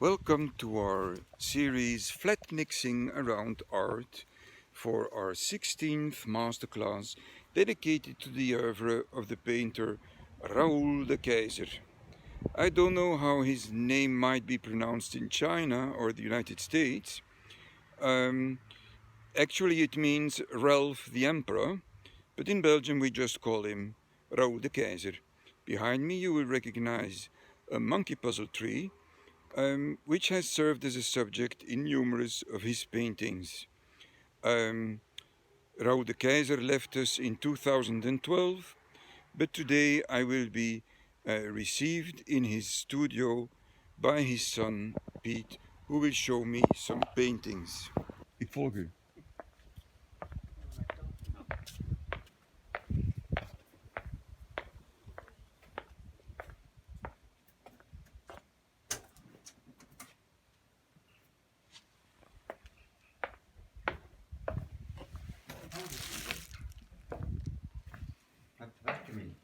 Welcome to our series Flatnixing around art for our 16th masterclass dedicated to the oeuvre of the painter Raoul De Keyser. I don't know how his name might be pronounced in China or the United States. Actually it means Ralph the Emperor, but in Belgium we just call him Raoul De Keyser. Behind me you will recognize a monkey puzzle tree, which has served as a subject in numerous of his paintings. Raoul De Keyser left us in 2012, but today I will be received in his studio by his son Piet, who will show me some paintings. Ik volg u. Wat werk je mee?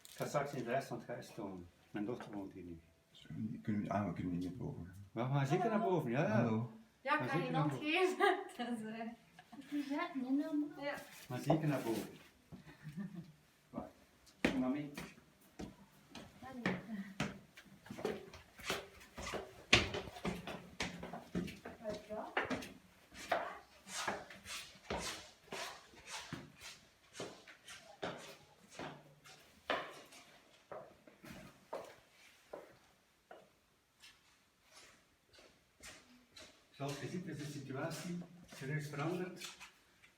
Ik ga straks in de rest van het huis tonen. Mijn dochter woont hier nu. We kunnen niet naar boven. We gaan zeker naar boven, ja. Hallo. Ja, ik kan je hand geven. Dus, ja. Maar zeker naar boven. Wacht, kom maar mee. Zoals je ziet is de situatie serieus veranderd,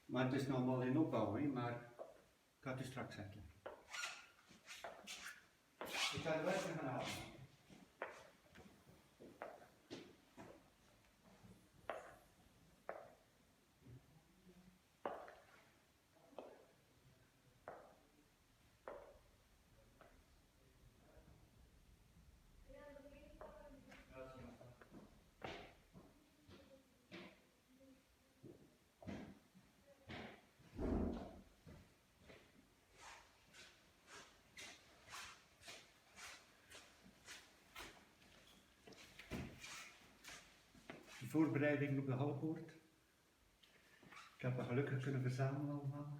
maar het is nog wel in opbouw, hè? Maar ik ga het u straks zetten. Ik ga de werker gaan halen. De voorbereiding op de halfwoord. Ik heb me gelukkig kunnen verzamelen allemaal.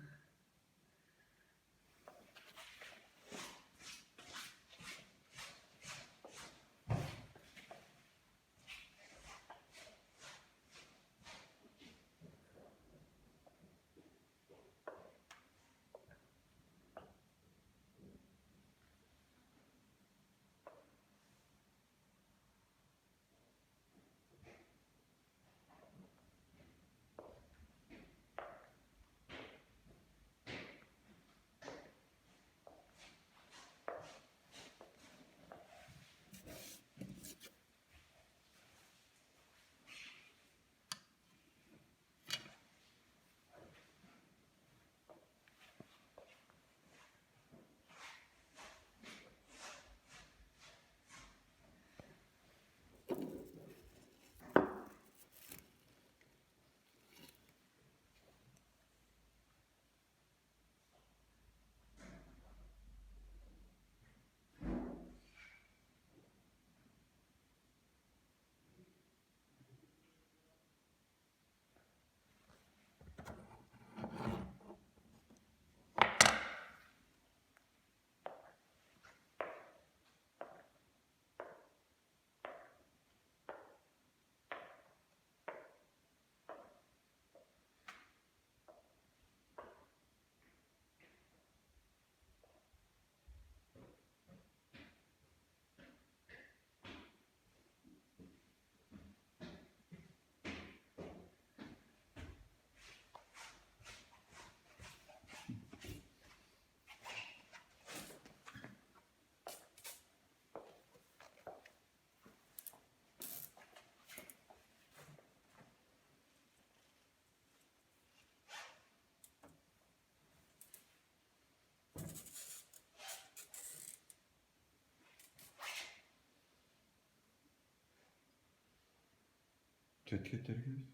Zet je het ergens?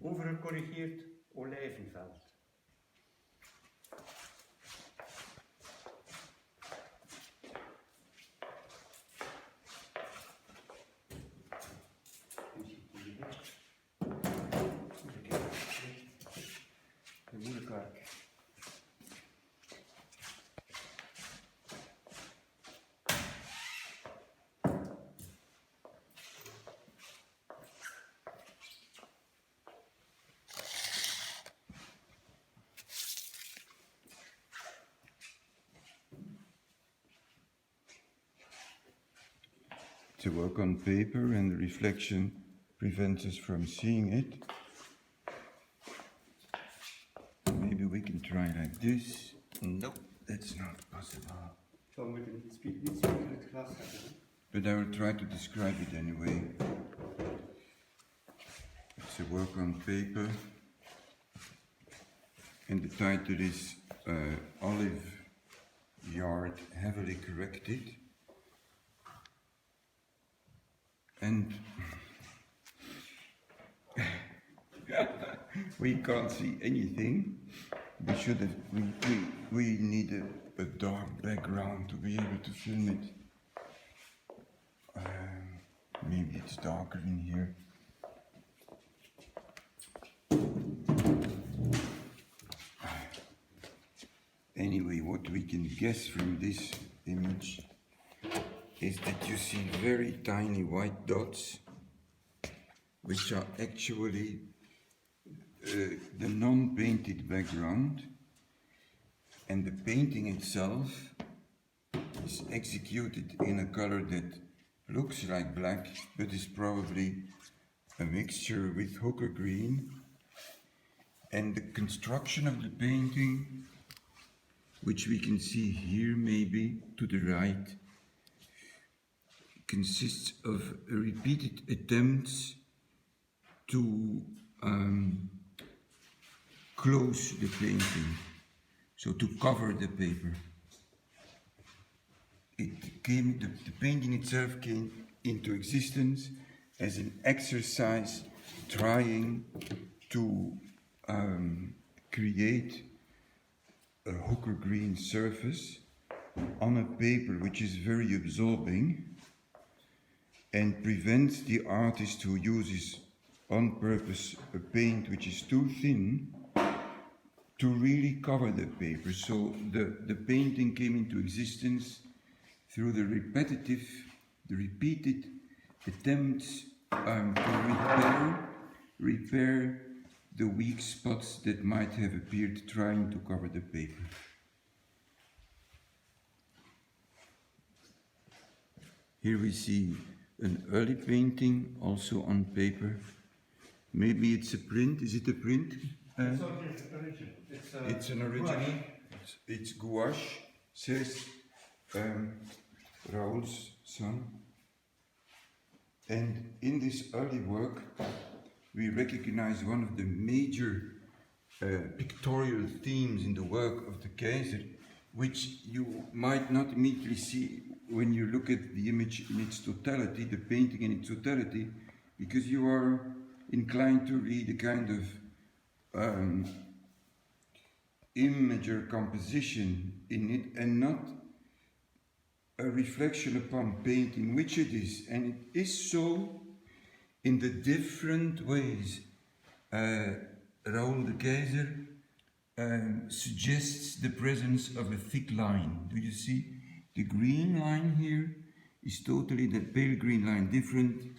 Overgecorrigeerd olijvenveld. werk. To work on paper, and the reflection prevents us from seeing it. Maybe we can try like this. Nope, that's not possible. Zo moet je niet spiegelen het glas hebben. But I will try to describe it anyway. It's a work on paper, and the title is Olive Yard Heavily Corrected. And we can't see anything. We need a dark background to be able to film it. Maybe it's darker in here. Anyway, what we can guess from this image is that you see very tiny white dots, which are actually the non-painted background, and the painting itself is executed in a color that looks like black, but is probably a mixture with hooker green. And the construction of the painting, which we can see here maybe to the right, consists of repeated attempts to close the painting, so to cover the paper. The painting itself came into existence as an exercise trying to create a hooker green surface on a paper which is very absorbing, and prevents the artist who uses on purpose a paint which is too thin to really cover the paper. So the painting came into existence through the repeated attempts to repair the weak spots that might have appeared trying to cover the paper. Here we see an early painting, also on paper. Maybe it's a print. Is it a print? It's an original. It's gouache, says Raoul's son. And in this early work, we recognize one of the major pictorial themes in the work of De Keyser, which you might not immediately see when you look at the image in its totality, the painting in its totality, because you are inclined to read a kind of image or composition in it, and not a reflection upon painting, which it is. And it is so in the different ways Raoul De Keyser suggests the presence of a thick line. Do you see? The green line here is totally the pale green line, different.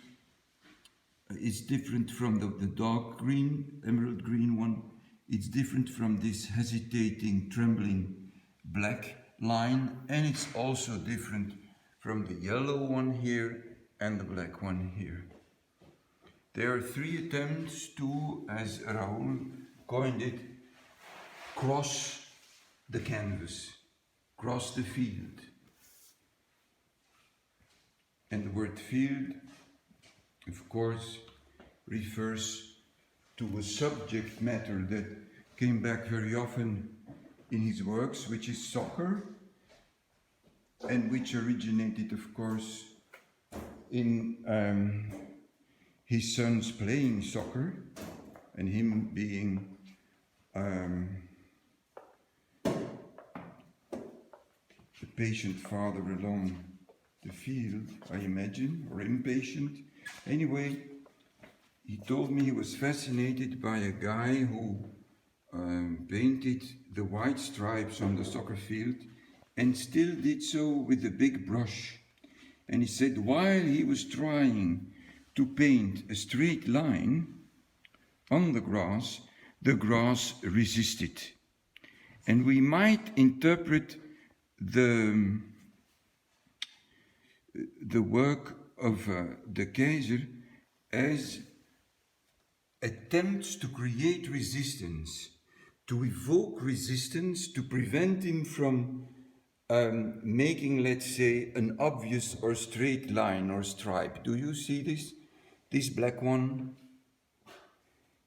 It's different from the dark green, emerald green one. It's different from this hesitating, trembling black line, and it's also different from the yellow one here and the black one here. There are three attempts to, as Raoul coined it, cross the canvas, cross the field. And the word field, of course, refers to a subject matter that came back very often in his works, which is soccer, and which originated, of course, in his sons playing soccer, and him being the patient father along the field, I imagine, or impatient. Anyway, he told me he was fascinated by a guy who painted the white stripes on the soccer field and still did so with a big brush. And he said while he was trying to paint a straight line on the grass resisted. And we might interpret the work of De Keyser as attempts to create resistance, to evoke resistance, to prevent him from making, let's say, an obvious or straight line or stripe. Do you see this? This black one?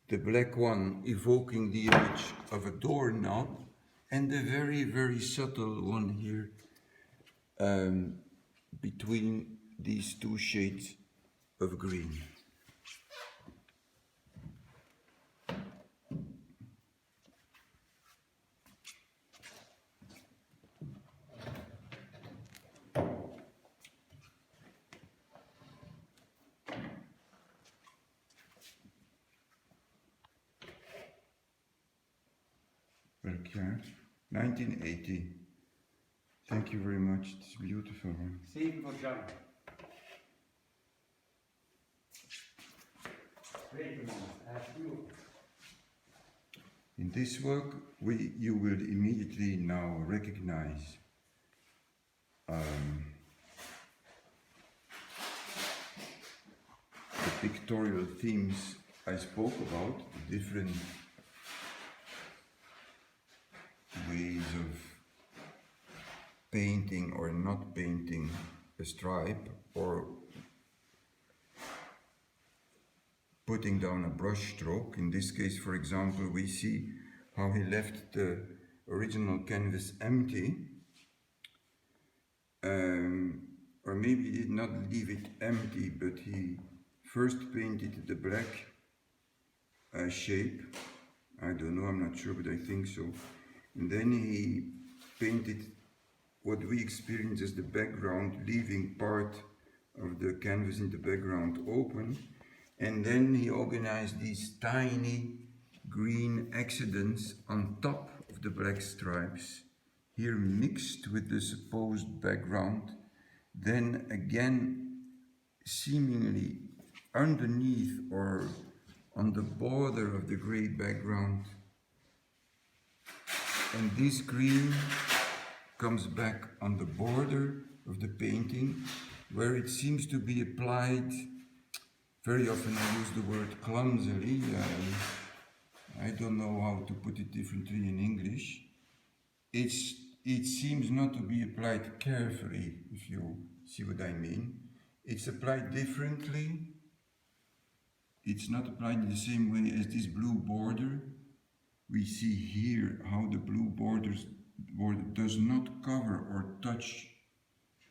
The black one evoking the image of a doorknob, and the very, very subtle one here between these two shades of green. Welk jaar? 1980. Thank you very much. It's beautiful. Huh? 7 voor Jan. In this work, you will immediately now recognize the pictorial themes I spoke about, the different ways of painting or not painting a stripe, or putting down a brush stroke. In this case, for example, we see how he left the original canvas empty, or maybe he did not leave it empty, but he first painted the black shape. I don't know, I'm not sure, but I think so. And then he painted what we experience as the background, leaving part of the canvas in the background open. And then he organized these tiny green accidents on top of the black stripes, here mixed with the supposed background, then again seemingly underneath or on the border of the gray background. And this green comes back on the border of the painting, where it seems to be applied. Very often I use the word clumsily. I don't know how to put it differently in English. It seems not to be applied carefully, if you see what I mean. It's applied differently. It's not applied in the same way as this blue border. We see here how the blue border does not cover or touch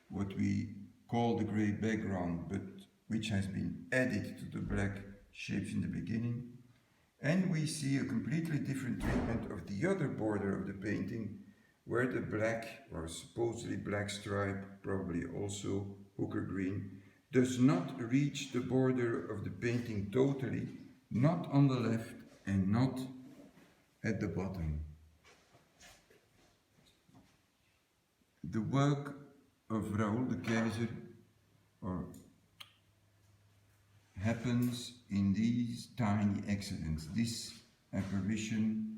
what we call the gray background, but which has been added to the black shapes in the beginning. And we see a completely different treatment of the other border of the painting, where the black, or supposedly black stripe, probably also hooker green, does not reach the border of the painting totally, not on the left and not at the bottom. The work of Raoul De Keyser happens in these tiny accidents. This apparition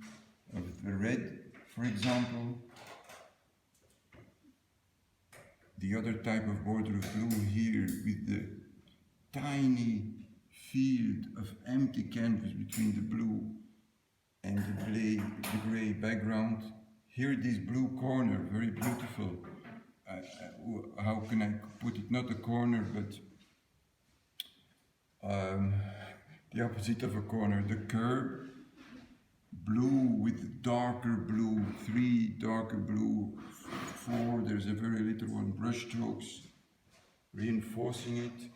of the red, for example, the other type of border of blue here with the tiny field of empty canvas between the blue and the gray background. Here this blue corner, very beautiful. How can I put it? Not a corner, but the opposite of a corner, the curve, blue with darker blue, 3 darker blue, 4, there's a very little one, brush strokes, reinforcing it.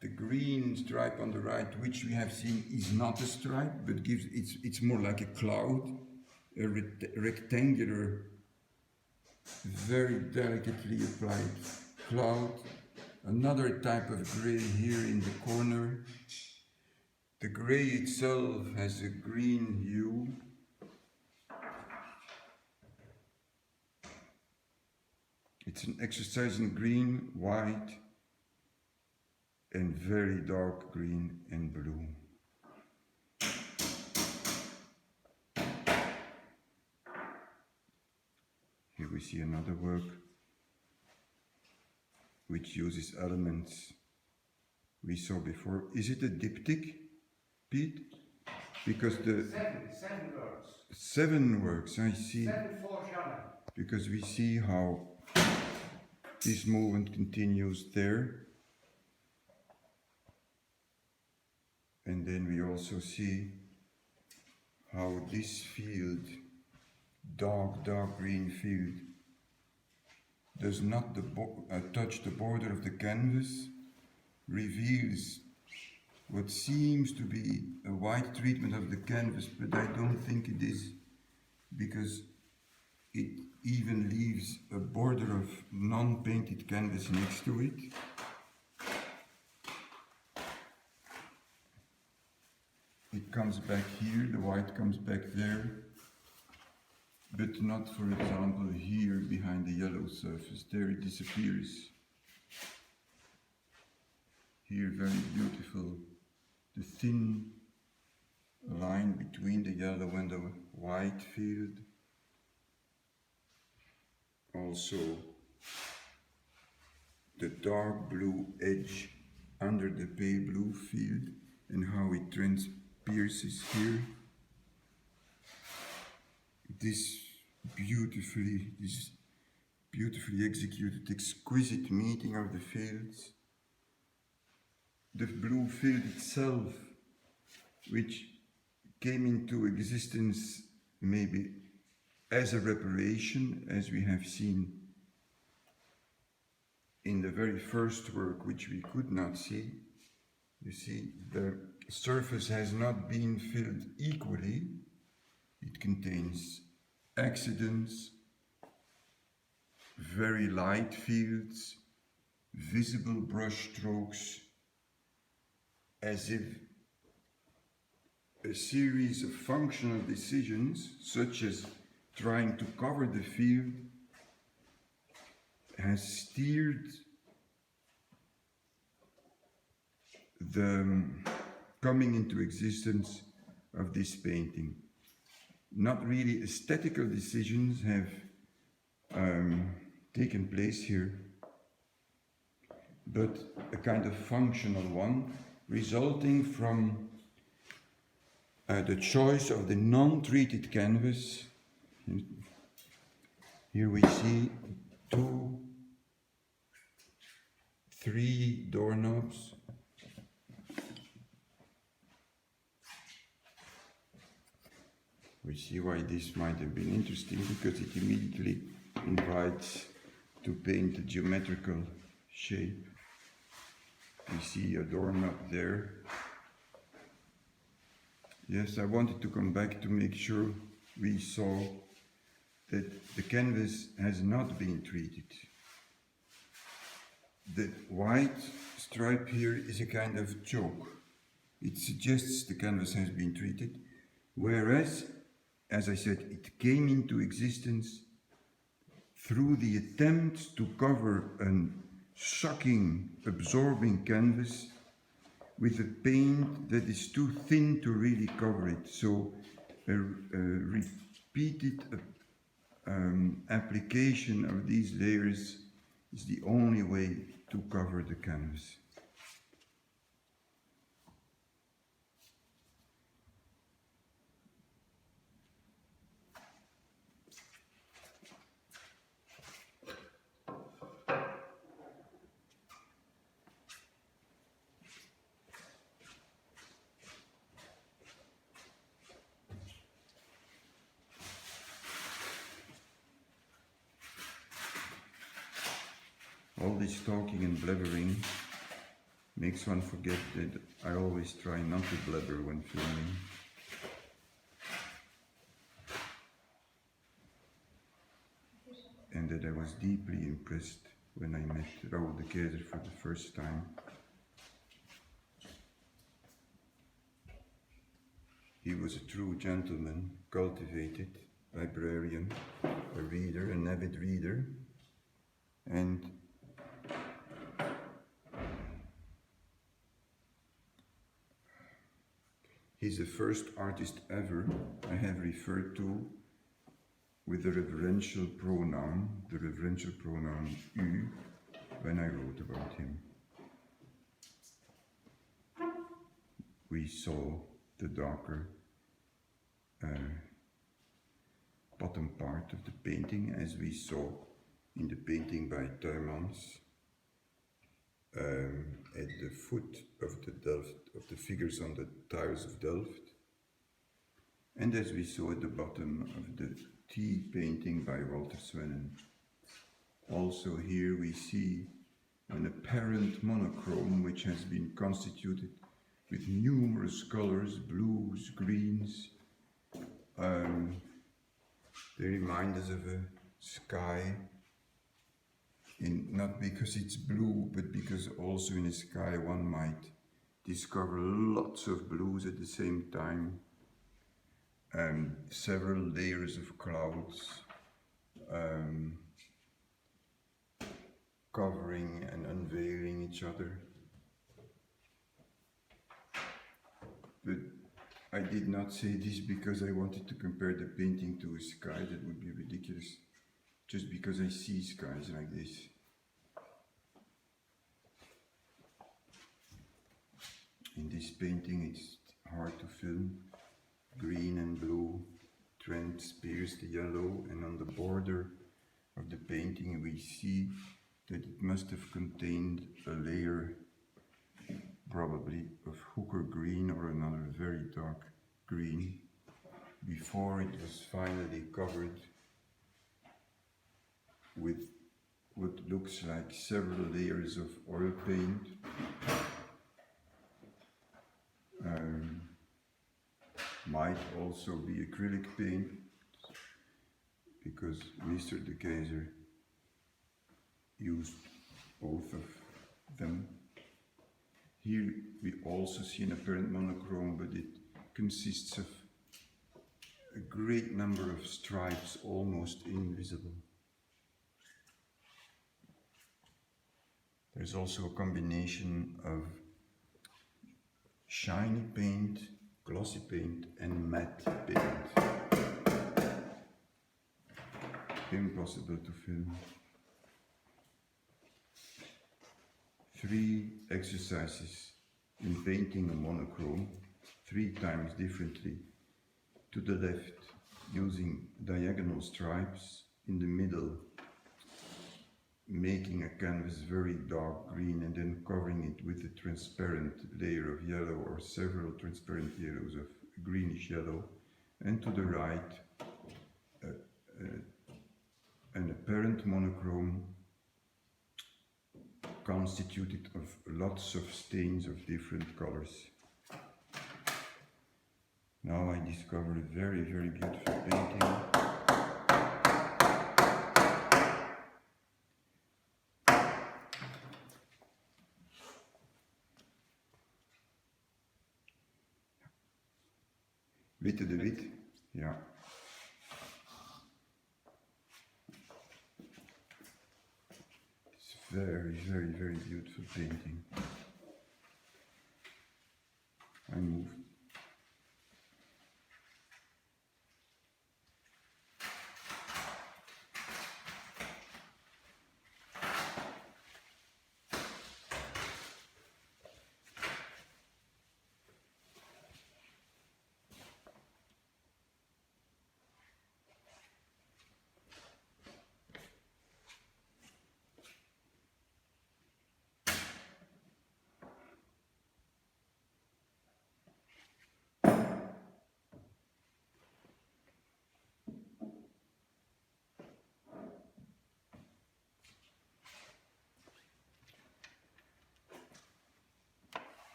The green stripe on the right, which we have seen is not a stripe, but it's more like a cloud, a rectangular, very delicately applied cloud. Another type of gray here in the corner. The grey itself has a green hue. It's an exercise in green, white, and very dark green and blue. Here we see another work which uses elements we saw before. Is it a diptych, Piet? Because the seven words. 7 works, I see. 7 foreshadowing. Because we see how this movement continues there. And then we also see how this field, dark green field, does not touch the border of the canvas, reveals what seems to be a white treatment of the canvas, but I don't think it is, because it even leaves a border of non-painted canvas next to it. It comes back here, the white comes back there, but not, for example, here behind the yellow surface. There it disappears. Here, very beautiful, the thin line between the yellow and the white field. Also, the dark blue edge under the pale blue field and how it transpierces here. This beautifully executed, exquisite meeting of the fields. The blue field itself, which came into existence maybe as a reparation, as we have seen in the very first work, which we could not see. You see, the surface has not been filled equally. It contains accidents, very light fields, visible brush strokes, as if a series of functional decisions, such as trying to cover the field, has steered the coming into existence of this painting. Not really aesthetical decisions have taken place here, but a kind of functional one, resulting from the choice of the non-treated canvas. Here we see 2, 3 doorknobs. We see why this might have been interesting, because it immediately invites to paint a geometrical shape. We see a doorknob there. Yes, I wanted to come back to make sure we saw that the canvas has not been treated. The white stripe here is a kind of joke. It suggests the canvas has been treated, whereas, as I said, it came into existence through the attempt to cover a shocking, absorbing canvas with a paint that is too thin to really cover it. So a repeated application of these layers is the only way to cover the canvas. All this talking and blabbering makes one forget that I always try not to blabber when filming. And that I was deeply impressed when I met Raoul De Keyser for the first time. He was a true gentleman, cultivated, librarian, a reader, an avid reader, and he's the first artist ever I have referred to with the reverential pronoun U, when I wrote about him. We saw the darker bottom part of the painting, as we saw in the painting by Tuymans, at the foot of the figures on the Towers of Delft, and as we saw at the bottom of the tea painting by Walter Swennen. Also here we see an apparent monochrome which has been constituted with numerous colors, blues, greens. They remind us of a sky, not because it's blue, but because also in the sky one might discover lots of blues at the same time, several layers of clouds covering and unveiling each other. But I did not say this because I wanted to compare the painting to a sky. That would be ridiculous, just because I see skies like this. In this painting it's hard to film. Green and blue transpierce the yellow, and on the border of the painting we see that it must have contained a layer, probably of hooker green or another very dark green, before it was finally covered with what looks like several layers of oil paint. Might also be acrylic paint, because Mr. De Keyser used both of them. Here we also see an apparent monochrome, but it consists of a great number of stripes, almost invisible. There's also a combination of shiny paint, glossy paint and matte paint. Impossible to film. 3 exercises in painting a monochrome, 3 times differently. To the left, using diagonal stripes, in the middle, making a canvas very dark green and then covering it with a transparent layer of yellow or several transparent yellows of greenish yellow, and to the right an apparent monochrome constituted of lots of stains of different colors. Now I discover a very, very beautiful painting. Witte de Wit, ja. It's very, very, very beautiful painting. I move.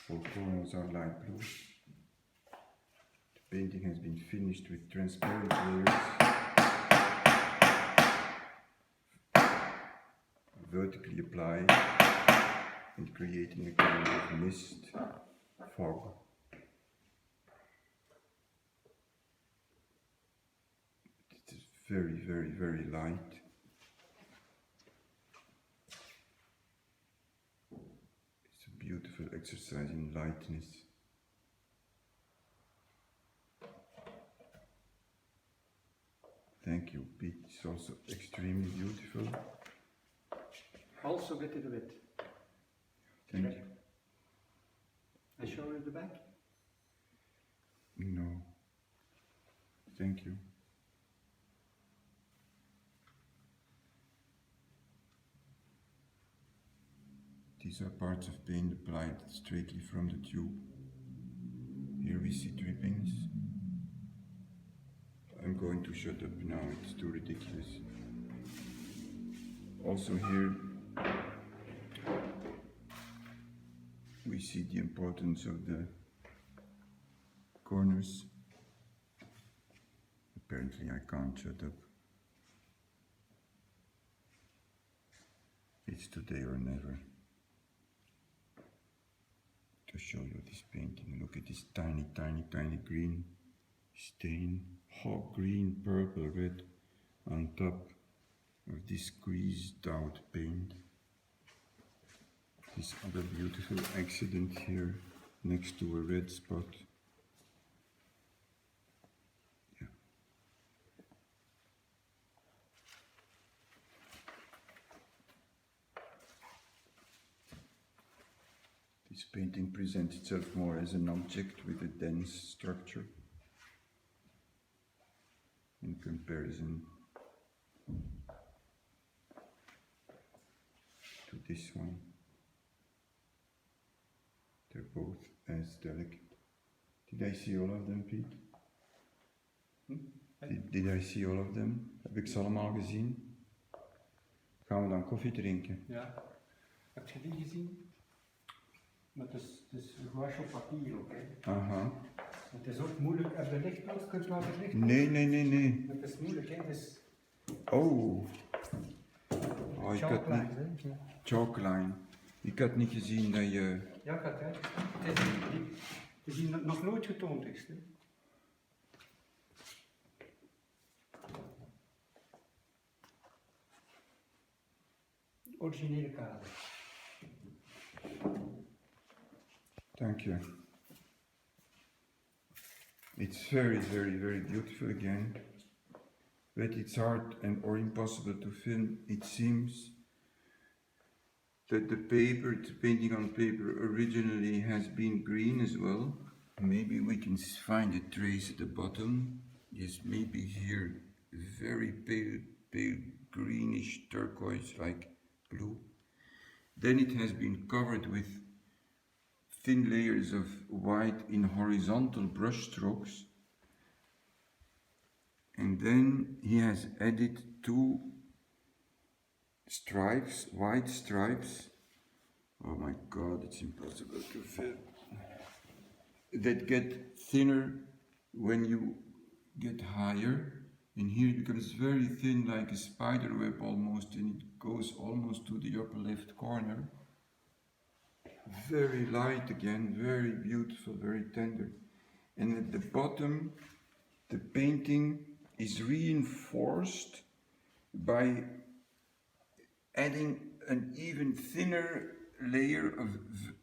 All corners are light blue. The painting has been finished with transparent layers, vertically applied and creating a kind of mist, fog. very, very, very light. It's a beautiful exercise in lightness. Thank you, Piet. It's also extremely beautiful. Also with the width. Thank you. I show you the back. No. Thank you. These are parts of paint applied straightly from the tube. Here we see drippings. I'm going to shut up now, it's too ridiculous. Also here we see the importance of the corners. Apparently I can't shut up. It's today or never. To show you this painting, look at this tiny, tiny, tiny green stain. Hot green, purple, red on top of this squeezed out paint. This other beautiful accident here next to a red spot. Yeah. This painting presents itself more as an object with a dense structure in comparison to this one. They're both as delicate. Did I see all of them, Piet? Did I see all of them? Heb ik ze allemaal gezien? Gaan we dan koffie drinken? Ja. Heb je die gezien? Maar het is een gouache op papier ook, hè. Aha. Het is ook moeilijk. Heb je lichtblad? Kunt je laten licht? Nee. Het is moeilijk, hè. Dus Oh. Oh, ik had chalklines, niet... hè. Chalkline. Ik had niet gezien dat je... Ja, ik had het. Het is hier nog nooit getoond is, hè. Originele kader. Thank you. It's very, very, very beautiful again. But it's hard and or impossible to film. It seems that the paper, the painting on paper originally has been green as well. Maybe we can find a trace at the bottom. Yes, maybe here, very pale, pale greenish turquoise like blue. Then it has been covered with thin layers of white in horizontal brush strokes. And then he has added two stripes, white stripes. Oh my God, it's impossible to film. That get thinner when you get higher. And here it becomes very thin, like a spider web almost, and it goes almost to the upper left corner. Very light again, very beautiful, very tender. And at the bottom, the painting is reinforced by adding an even thinner layer of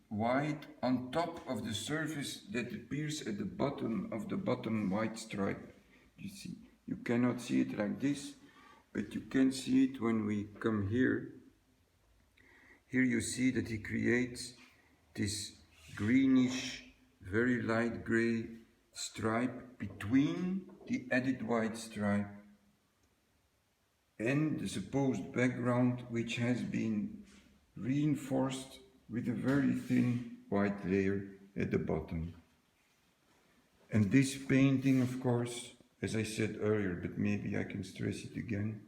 white on top of the surface that appears at the bottom of the bottom white stripe. You see, you cannot see it like this, but you can see it when we come here. Here you see that he creates this greenish, very light gray stripe between the added white stripe and the supposed background, which has been reinforced with a very thin white layer at the bottom. And this painting, of course, as I said earlier, but maybe I can stress it again,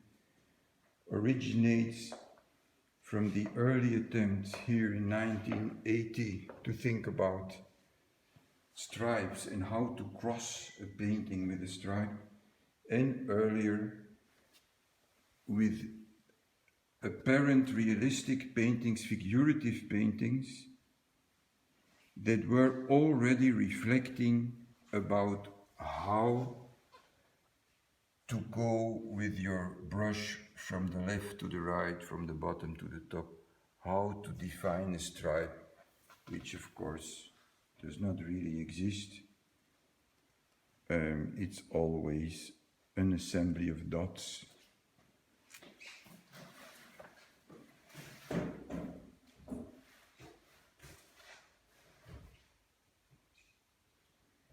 originates from the early attempts here in 1980 to think about stripes and how to cross a painting with a stripe, and earlier with apparent realistic paintings, figurative paintings, that were already reflecting about how to go with your brush from the left to the right, from the bottom to the top, how to define a stripe, which of course does not really exist. It's always an assembly of dots.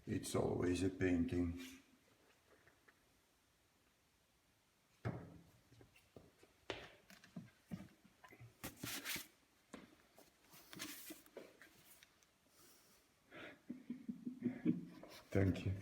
It's always a painting. Thank you.